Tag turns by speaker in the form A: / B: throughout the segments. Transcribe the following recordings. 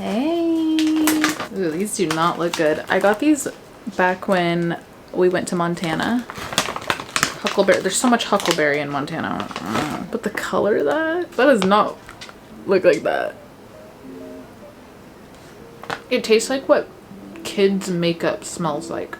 A: Hey. Ooh, these do not look good. I got these back when we went to Montana. Huckleberry. There's so much huckleberry in Montana. But the color of that does not look like that. It tastes like what kids' makeup smells like.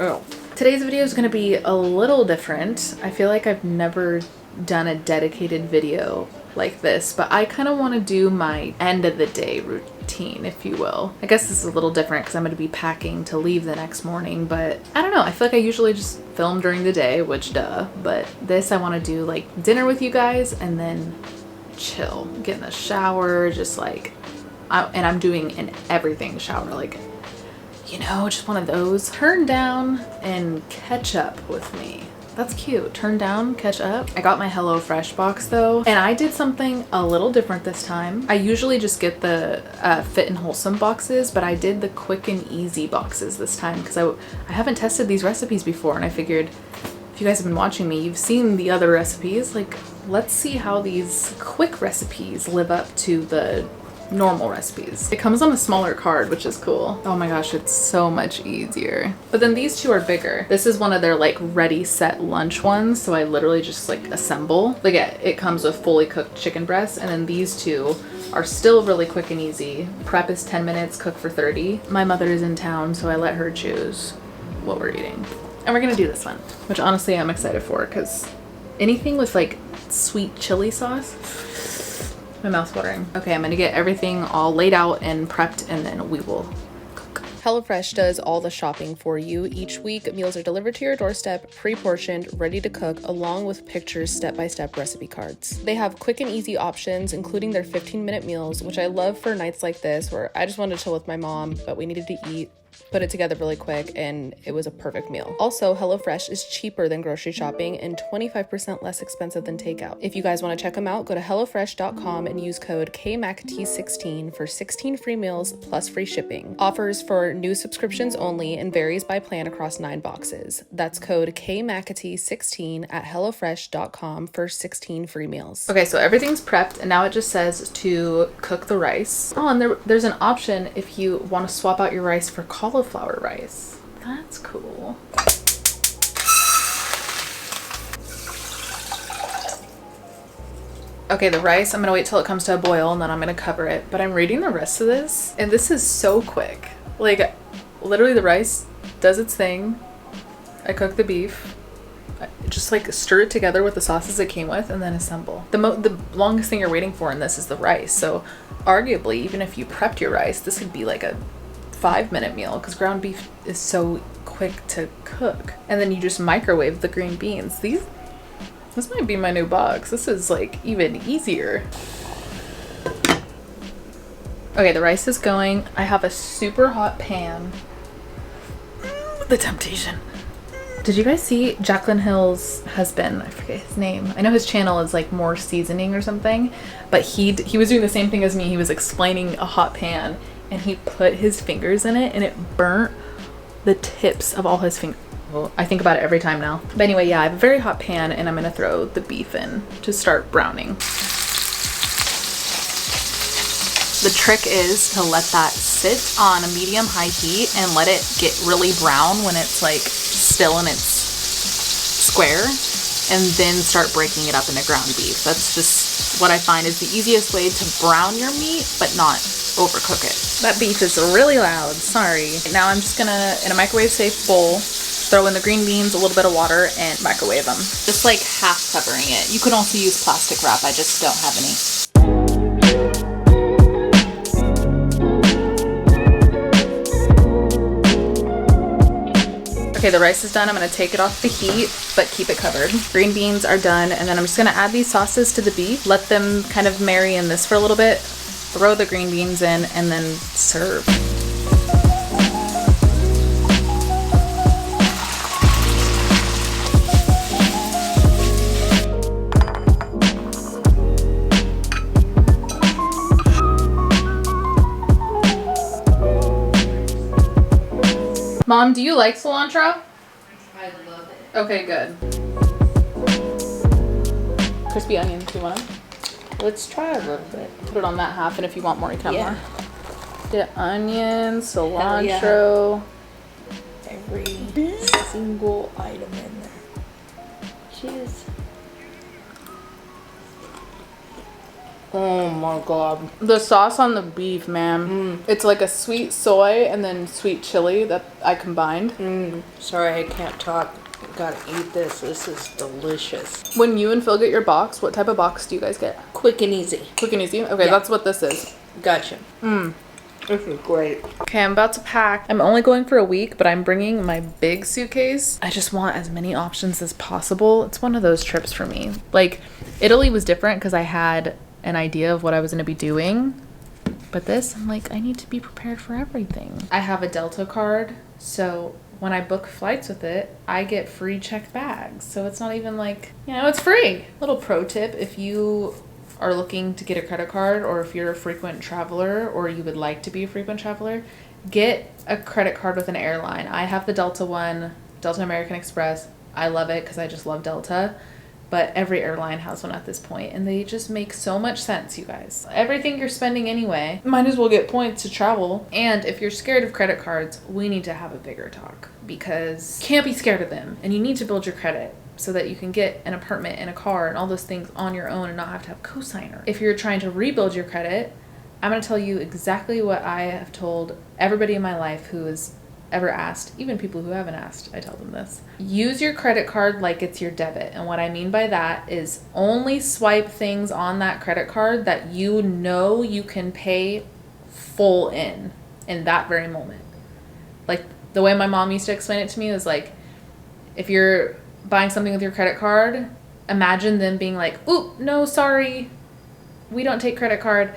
A: Oh. Today's video is going to be a little different. I feel like I've never done a dedicated video like this, but I kind of want to do my end of the day routine, if you will. I guess this is a little different because I'm going to be packing to leave the next morning, but I don't know. I feel like I usually just film during the day, which duh, but this I want to do like dinner with you guys and then chill, get in the shower, just like, and I'm doing an everything shower, like, you know, just one of those. Turn down and catch up with me. That's cute. Turn down, catch up. I got my HelloFresh box though, and I did something a little different this time. I usually just get the Fit and Wholesome boxes, but I did the Quick and Easy boxes this time because I haven't tested these recipes before, and I figured if you guys have been watching me, you've seen the other recipes. Like, let's see how these quick recipes live up to the normal recipes. It comes on a smaller card, which is cool. Oh my gosh, it's so much easier. But then these two are bigger. This is one of their like ready set lunch ones, so I literally just like assemble. Like it comes with fully cooked chicken breasts, and then these two are still really quick and easy. Prep is 10 minutes, cook for 30. My mother is in town, so I let her choose what we're eating. And we're gonna do this one, which honestly I'm excited for because anything with like sweet chili sauce, my mouth's watering. Okay, I'm gonna get everything all laid out and prepped, and then we will cook. HelloFresh does all the shopping for you. Each week, meals are delivered to your doorstep, pre-portioned, ready to cook, along with pictures, step-by-step recipe cards. They have quick and easy options, including their 15-minute meals, which I love for nights like this, where I just wanted to chill with my mom, but we needed to eat. Put it together really quick, and it was a perfect meal. Also, HelloFresh is cheaper than grocery shopping and 25% less expensive than takeout. If you guys want to check them out, go to HelloFresh.com and use code KMACT16 for 16 free meals plus free shipping. Offers for new subscriptions only and varies by plan across 9 boxes. That's code KMACT16 at HelloFresh.com for 16 free meals. Okay, so everything's prepped, and now it just says to cook the rice. Oh, and there's an option if you want to swap out your rice for cauliflower rice. That's cool. Okay, the rice, I'm gonna wait till it comes to a boil and then I'm gonna cover it. But I'm reading the rest of this, and this is so quick. Like, literally the rice does its thing. I cook the beef. I just like stir it together with the sauces it came with and then assemble. The longest thing you're waiting for in this is the rice. So arguably, even if you prepped your rice, this could be like a 5-minute meal because ground beef is so quick to cook. And then you just microwave the green beans. This might be my new box. This is like even easier. Okay, the rice is going. I have a super hot pan. The temptation. Did you guys see Jaclyn Hill's husband? I forget his name. I know his channel is like More Seasoning or something, but he was doing the same thing as me. He was explaining a hot pan, and he put his fingers in it and it burnt the tips of all his fingers. Well, I think about it every time now. But anyway, yeah, I have a very hot pan and I'm gonna throw the beef in to start browning. The trick is to let that sit on a medium-high heat and let it get really brown when it's like still in its square, and then start breaking it up into ground beef. That's just what I find is the easiest way to brown your meat, but not overcook it. That beef is really loud, sorry. Now I'm just gonna, in a microwave safe bowl, throw in the green beans, a little bit of water, and microwave them. Just like half covering it. You could also use plastic wrap, I just don't have any. Okay, the rice is done. I'm gonna take it off the heat, but keep it covered. Green beans are done, and then I'm just gonna add these sauces to the beef, let them kind of marry in this for a little bit, throw the green beans in, and then serve. Mom, do you like cilantro?
B: I love it.
A: Okay, good. Crispy onions, do you want them?
B: Let's try a little bit.
A: put it on that half, and if you want more, you can have
C: Yeah.
A: more. Get onions, cilantro.
C: Every single item in there. Cheese. Oh my god.
A: The sauce on the beef, man. It's like a sweet soy and then sweet chili that I combined.
C: Sorry, I can't talk. Gotta eat this. This is delicious.
A: When you and Phil get your box, what type of box do you guys get?
C: Quick and easy.
A: Quick and easy? Okay,
C: Yeah.
A: that's what this is.
C: Gotcha. This is great.
A: Okay, I'm about to pack. I'm only going for a week, but I'm bringing my big suitcase. I just want as many options as possible. It's one of those trips for me. Like, Italy was different because I had an idea of what I was going to be doing. But this, I'm like, I need to be prepared for everything. I have a Delta card, so when I book flights with it, I get free checked bags. So it's not even like, it's free. Little pro tip, if you are looking to get a credit card, or if you're a frequent traveler or you would like to be a frequent traveler, get a credit card with an airline. I have the Delta one, Delta American Express. I love it because I just love Delta. But every airline has one at this point, and they just make so much sense, you guys. Everything you're spending anyway, might as well get points to travel. And if you're scared of credit cards, we need to have a bigger talk, because you can't be scared of them, and you need to build your credit so that you can get an apartment and a car and all those things on your own and not have to have a cosigner. If you're trying to rebuild your credit, I'm going to tell you exactly what I have told everybody in my life who has ever asked, even people who haven't asked, I tell them this. Use your credit card like it's your debit. And what I mean by that is only swipe things on that credit card that you know you can pay full in that very moment. Like the way my mom used to explain it to me was like, if you're buying something with your credit card, imagine them being like, "Oop, no, sorry, we don't take credit card.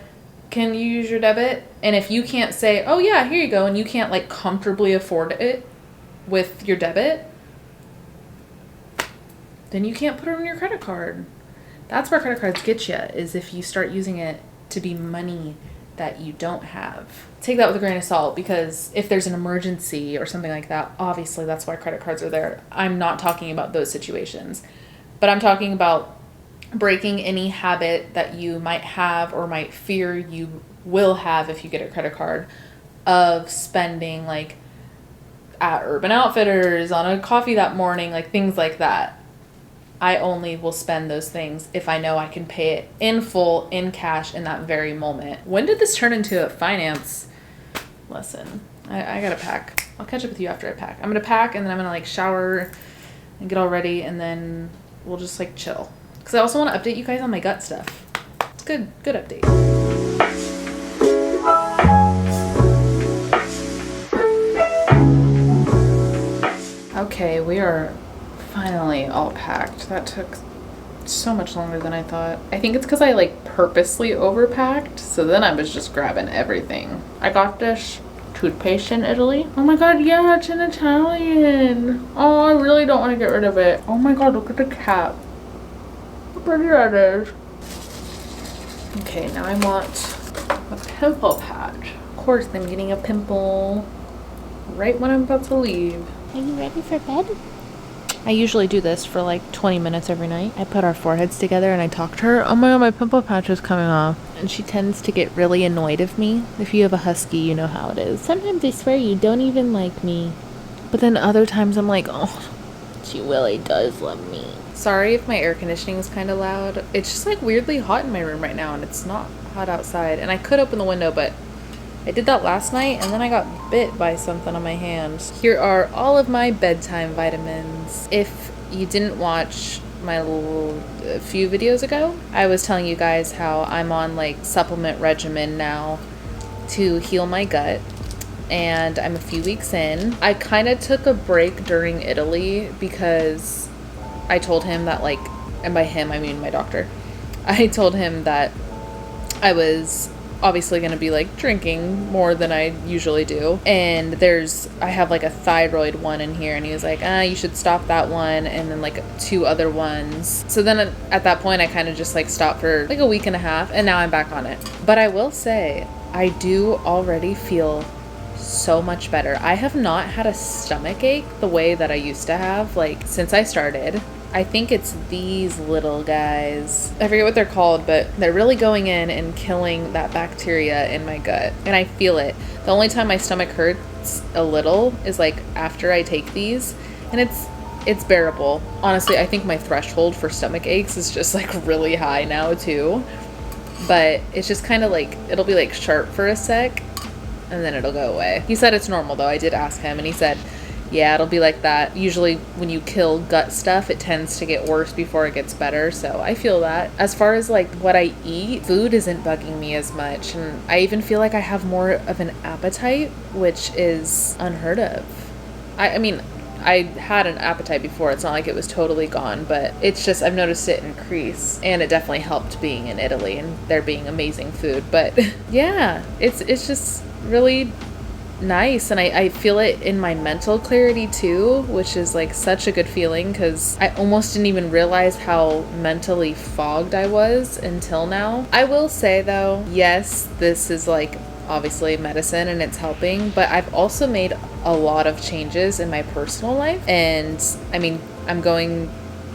A: Can you use your debit?" And if you can't say, "Oh yeah, here you go," and you can't like comfortably afford it with your debit, then you can't put it on your credit card. That's where credit cards get you, is if you start using it to be money that you don't have. Take that with a grain of salt, because if there's an emergency or something like that, obviously that's why credit cards are there. I'm not talking about those situations, but I'm talking about breaking any habit that you might have or might fear you will have if you get a credit card, of spending like at Urban Outfitters on a coffee that morning, like things like that. I only will spend those things if I know I can pay it in full, in cash, in that very moment. When did this turn into a finance lesson? I gotta pack. I'll catch up with you after I pack. I'm gonna pack, and then I'm gonna like shower and get all ready, and then we'll just like chill. Because I also want to update you guys on my gut stuff. It's good update. Okay, we are finally all packed. That took so much longer than I thought. I think it's because I like purposely overpacked, so then I was just grabbing everything. I got this toothpaste in Italy. Oh my god, yeah, it's in Italian. Oh, I really don't want to get rid of it. Oh my god, look at the cap. How pretty that is. Okay, now I want a pimple patch. Of course, I'm getting a pimple right when I'm about to leave.
B: Are you ready for bed?
A: I usually do this for like 20 minutes every night. I put our foreheads together and I talk to her. Oh my god, my pimple patch is coming off. And she tends to get really annoyed of me. If you have a husky, you know how it is.
B: Sometimes I swear you don't even like me.
A: But then other times I'm like, oh, she really does love me. Sorry if my air conditioning is kind of loud. It's just like weirdly hot in my room right now, and it's not hot outside. And I could open the window, but I did that last night, and then I got bit by something on my hand. Here are all of my bedtime vitamins. If you didn't watch my a few videos ago, I was telling you guys how I'm on like supplement regimen now to heal my gut, and I'm a few weeks in. I kind of took a break during Italy because I told him that like, and by him I mean my doctor, I told him that I was obviously going to be like drinking more than I usually do, and I have like a thyroid one in here, and he was like, you should stop that one, and then like 2 other ones. So then at that point I kind of just like stopped for like a week and a half, and now I'm back on it. But I will say I do already feel so much better. I have not had a stomach ache the way that I used to have like since I started. I think it's these little guys. I forget what they're called, but they're really going in and killing that bacteria in my gut. And I feel it. The only time my stomach hurts a little is like after I take these, and it's bearable. Honestly, I think my threshold for stomach aches is just like really high now too. But it's just kind of like, it'll be like sharp for a sec and then it'll go away. He said it's normal though. I did ask him and he said, yeah, it'll be like that. Usually when you kill gut stuff, it tends to get worse before it gets better. So I feel that. As far as like what I eat, food isn't bugging me as much. And I even feel like I have more of an appetite, which is unheard of. I mean, I had an appetite before. It's not like it was totally gone, but it's just, I've noticed it increase, and it definitely helped being in Italy and there being amazing food. But yeah, it's just really nice. And I feel it in my mental clarity too, which is like such a good feeling, because I almost didn't even realize how mentally fogged I was until now. I will say though, yes, this is like obviously medicine and it's helping, but I've also made a lot of changes in my personal life. And I mean, I'm going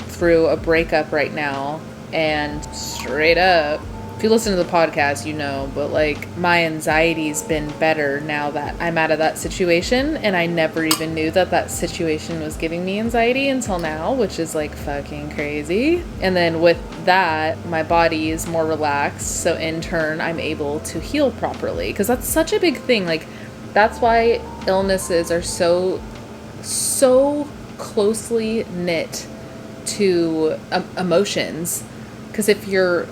A: through a breakup right now, and straight up, if you listen to the podcast, you know, but like my anxiety's been better now that I'm out of that situation. And I never even knew that that situation was giving me anxiety until now, which is like fucking crazy. And then with that, my body is more relaxed. So in turn, I'm able to heal properly, because that's such a big thing. Like that's why illnesses are so closely knit to emotions. Because if your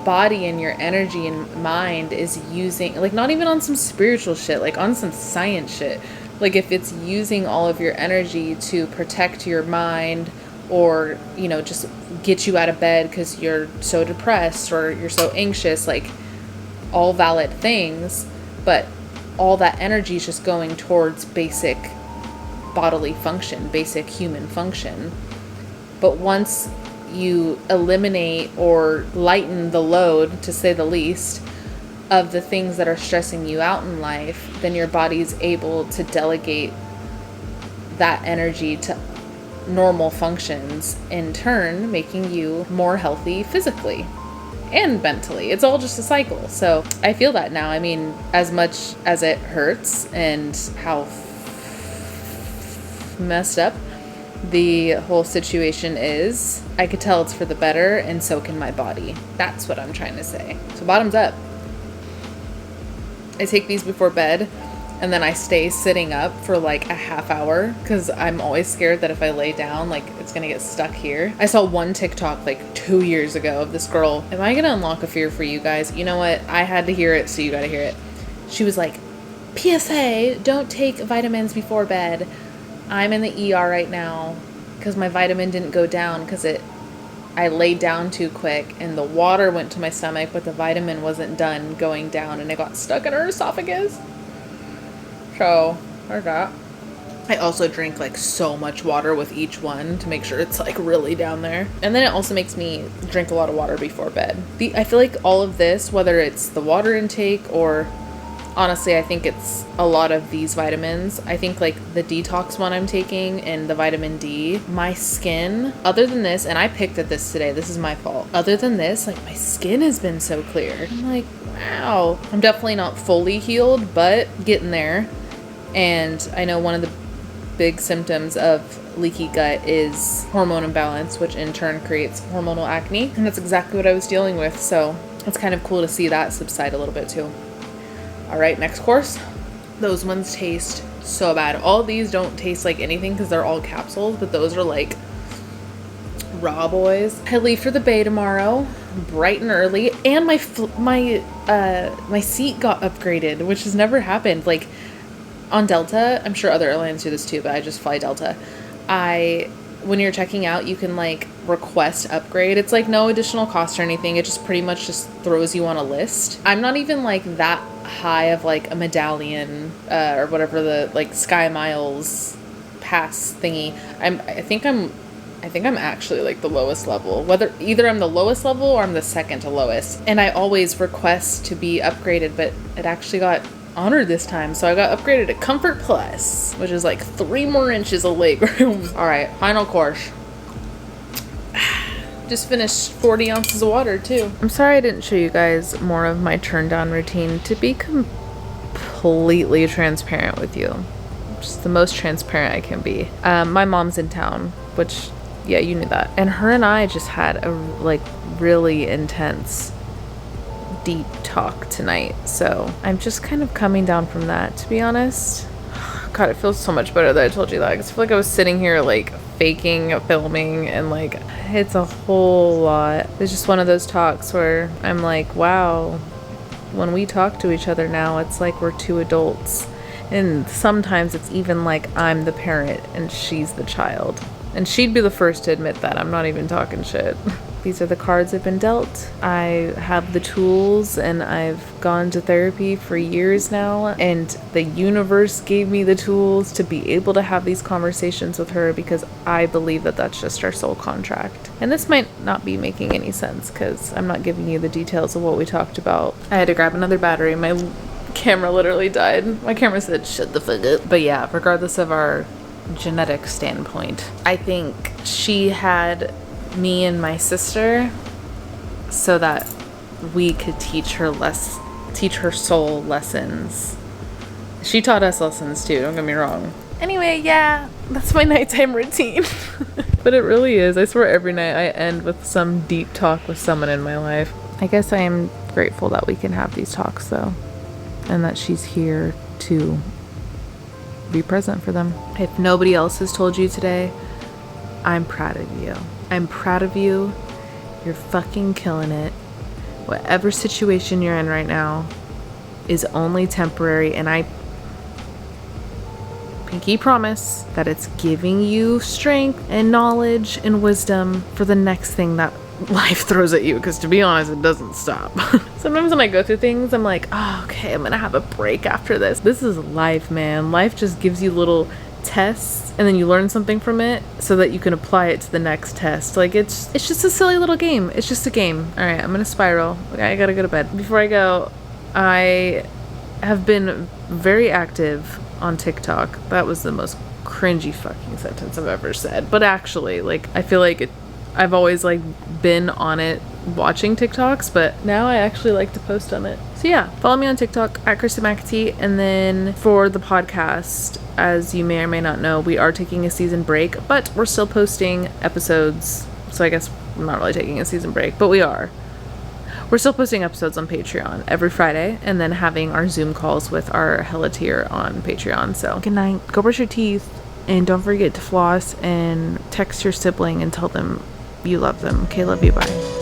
A: body and your energy and mind is using, like, not even on some spiritual shit, like on some science shit, like if it's using all of your energy to protect your mind, or, you know, just get you out of bed because you're so depressed or you're so anxious, like all valid things, but all that energy is just going towards basic bodily function, basic human function. But once you eliminate or lighten the load, to say the least, of the things that are stressing you out in life, then your body's able to delegate that energy to normal functions, in turn making you more healthy physically and mentally. It's all just a cycle. So I feel that now. I mean, as much as it hurts and how messed up the whole situation is, I could tell it's for the better, and so can my body. That's what I'm trying to say. So bottoms up. I take these before bed, and then I stay sitting up for like a half hour, because I'm always scared that if I lay down, like it's gonna get stuck here. I saw one TikTok like 2 years ago of this girl. Am I gonna unlock a fear for you guys? You know what? I had to hear it, so you gotta hear it. She was like, PSA, don't take vitamins before bed. I'm in the ER right now because my vitamin didn't go down because I laid down too quick and the water went to my stomach, but the vitamin wasn't done going down and it got stuck in her esophagus. So, there's that. I also drink like so much water with each one to make sure it's like really down there. And then it also makes me drink a lot of water before bed. I feel like all of this, whether it's the water intake or honestly, I think it's a lot of these vitamins. I think like the detox one I'm taking and the vitamin D, my skin, other than this, and I picked at this today, this is my fault. Other than this, like my skin has been so clear. I'm like, wow. I'm definitely not fully healed, but getting there. And I know one of the big symptoms of leaky gut is hormone imbalance, which in turn creates hormonal acne. And that's exactly what I was dealing with. So it's kind of cool to see that subside a little bit too. All right, next course. Those ones taste so bad. All these don't taste like anything because they're all capsules, but those are like raw boys. I leave for the bay tomorrow, bright and early, and my seat got upgraded, which has never happened. Like on Delta, I'm sure other airlines do this too, but I just fly Delta. When you're checking out, you can like request upgrade. It's like no additional cost or anything. It just pretty much just throws you on a list. I'm not even like that high of like a medallion or whatever the like Sky Miles pass thingy. I think I'm actually like the lowest level. Whether either I'm the lowest level or I'm the second to lowest. And I always request to be upgraded, but it actually got honored this time, so I got upgraded to Comfort Plus, which is like 3 more inches of leg room. All right, final course. Just finished 40 ounces of water too. I'm sorry I didn't show you guys more of my turn down routine. To be completely transparent with you, just the most transparent I can be. My mom's in town, which, yeah, you knew that. And her and I just had a like really intense, deep talk tonight. So I'm just kind of coming down from that, to be honest. God, it feels so much better that I told you that, because I feel like I was sitting here like faking filming, and like it's a whole lot. It's just one of those talks where I'm like, wow, when we talk to each other now, it's like we're two adults, and sometimes it's even like I'm the parent and she's the child, and she'd be the first to admit that. I'm not even talking shit. These are the cards I've been dealt. I have the tools, and I've gone to therapy for years now, and the universe gave me the tools to be able to have these conversations with her, because I believe that that's just our soul contract. And this might not be making any sense because I'm not giving you the details of what we talked about. I had to grab another battery. My camera literally died. My camera said, shut the fuck up. But yeah, regardless of our genetic standpoint, I think she had me and my sister so that we could teach her soul lessons. She taught us lessons too, don't get me wrong. Anyway, yeah, that's my nighttime routine. But it really is. I swear every night I end with some deep talk with someone in my life. I guess I am grateful that we can have these talks though, and that she's here to be present for them. If nobody else has told you today, I'm proud of you. I'm proud of you. You're fucking killing it. Whatever situation you're in right now is only temporary, and I pinky promise that it's giving you strength and knowledge and wisdom for the next thing that life throws at you, because to be honest, it doesn't stop. Sometimes when I go through things, I'm like, oh, okay, I'm gonna have a break after this. This is life, man. Life just gives you little tests, and then you learn something from it so that you can apply it to the next test. Like it's just a silly little game. It's just a game. All right, I'm gonna spiral. I gotta go to bed. Before I go, I have been very active on TikTok. That was the most cringy fucking sentence I've ever said, but actually, like, I feel like I've always like been on it watching TikToks, but now I actually like to post on it. So yeah, follow me on TikTok at Kristen McAtee. And then for the podcast, as you may or may not know, we are taking a season break, but we're still posting episodes. So I guess I'm not really taking a season break, but we are. We're still posting episodes on Patreon every Friday, and then having our Zoom calls with our Hella tier on Patreon. So good night. Go brush your teeth, and don't forget to floss, and text your sibling and tell them you love them. Okay, love you. Bye.